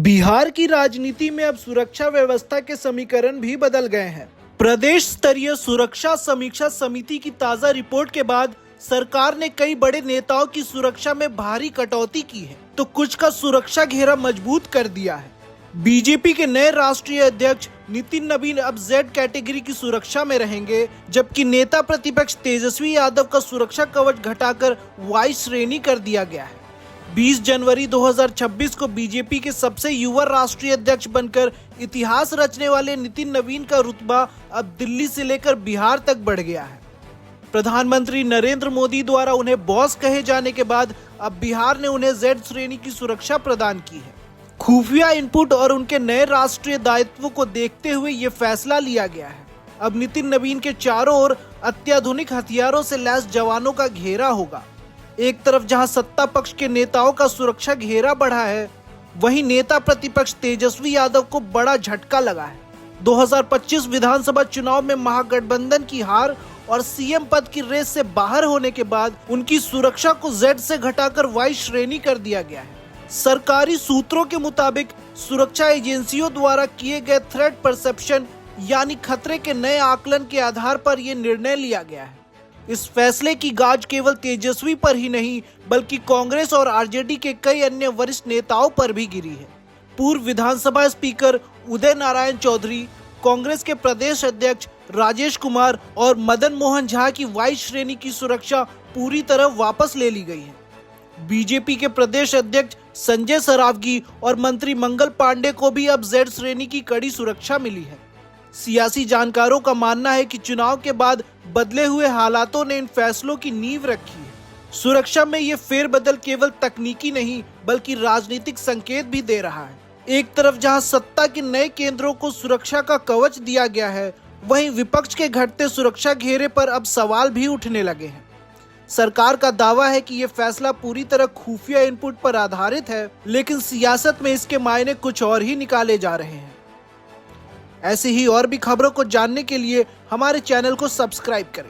बिहार की राजनीति में अब सुरक्षा व्यवस्था के समीकरण भी बदल गए हैं। प्रदेश स्तरीय सुरक्षा समीक्षा समिति की ताजा रिपोर्ट के बाद सरकार ने कई बड़े नेताओं की सुरक्षा में भारी कटौती की है, तो कुछ का सुरक्षा घेरा मजबूत कर दिया है। बीजेपी के नए राष्ट्रीय अध्यक्ष नितिन नवीन अब जेड कैटेगरी की सुरक्षा में रहेंगे, जबकि नेता प्रतिपक्ष तेजस्वी यादव का सुरक्षा कवच घटाकर वाई श्रेणी कर दिया गया है। 20 जनवरी 2026 को बीजेपी के सबसे युवा राष्ट्रीय अध्यक्ष बनकर इतिहास रचने वाले नितिन नवीन का रुतबा अब दिल्ली से लेकर बिहार तक बढ़ गया है। प्रधानमंत्री नरेंद्र मोदी द्वारा उन्हें बॉस कहे जाने के बाद अब बिहार ने उन्हें जेड श्रेणी की सुरक्षा प्रदान की है। खुफिया इनपुट और उनके नए राष्ट्रीय दायित्व को देखते हुए ये फैसला लिया गया है। अब नितिन नवीन के चारों ओर अत्याधुनिक हथियारों से लैस जवानों का घेरा होगा। एक तरफ जहां सत्ता पक्ष के नेताओं का सुरक्षा घेरा बढ़ा है, वहीं नेता प्रतिपक्ष तेजस्वी यादव को बड़ा झटका लगा है। 2025 विधानसभा चुनाव में महागठबंधन की हार और सीएम पद की रेस से बाहर होने के बाद उनकी सुरक्षा को जेड से घटाकर वाई श्रेणी कर दिया गया है। सरकारी सूत्रों के मुताबिक सुरक्षा एजेंसियों द्वारा किए गए थ्रेट परसेप्शन यानी खतरे के नए आकलन के आधार पर यह निर्णय लिया गया है। इस फैसले की गाज केवल तेजस्वी पर ही नहीं, बल्कि कांग्रेस और आरजेडी के कई अन्य वरिष्ठ नेताओं पर भी गिरी है। पूर्व विधानसभा स्पीकर उदय नारायण चौधरी, कांग्रेस के प्रदेश अध्यक्ष राजेश कुमार और मदन मोहन झा की वाई श्रेणी की सुरक्षा पूरी तरह वापस ले ली गई है। बीजेपी के प्रदेश अध्यक्ष संजय सरावगी और मंत्री मंगल पांडे को भी अब जेड श्रेणी की कड़ी सुरक्षा मिली है। सियासी जानकारों का मानना है कि चुनाव के बाद बदले हुए हालातों ने इन फैसलों की नींव रखी है। सुरक्षा में ये फेरबदल केवल तकनीकी नहीं, बल्कि राजनीतिक संकेत भी दे रहा है। एक तरफ जहां सत्ता के नए केंद्रों को सुरक्षा का कवच दिया गया है, वहीं विपक्ष के घटते सुरक्षा घेरे पर अब सवाल भी उठने लगे हैं। सरकार का दावा है कि ये फैसला पूरी तरह खुफिया इनपुट पर आधारित है, लेकिन सियासत में इसके मायने कुछ और ही निकाले जा रहे हैं। ऐसी ही और भी खबरों को जानने के लिए हमारे चैनल को सब्सक्राइब करें।